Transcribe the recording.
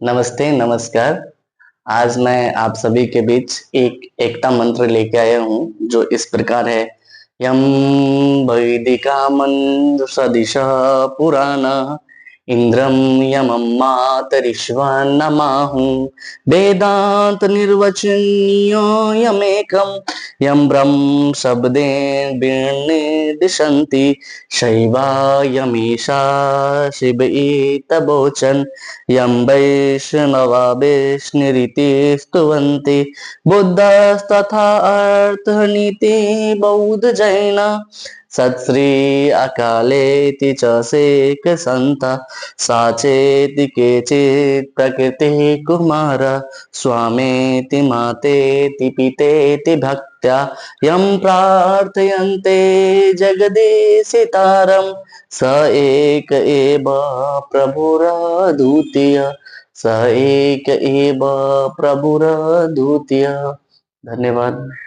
नमस्ते, नमस्कार। आज मैं आप सभी के बीच एक एकता मंत्र लेके आया हूँ, जो इस प्रकार है। यं वैदिकामन्त्र सदिशः पुराणः इंद्रं यमं मातरिश्वन्नमाहुः वेदांत निर्वचनीयो यमेकं यं ब्रह्म शब्देन विनिर्दिशन्ति शैवायमीशा शिव इतवोचन् यं वैष्णवा वैष्णरीति स्तुवन्ति बुद्धस्तथा अर्थनीति बौद्ध जैन सत्श्री अकालेति च शेख संत साचेति केचित् प्रकृतिः कुमार स्वामेति मातेति पितेति भक्त्या यं प्रार्थयन्ते जगदीशितारं स एक एव प्रभुरद्वितीय स एक एव प्रभुरद्वितीय। धन्यवाद।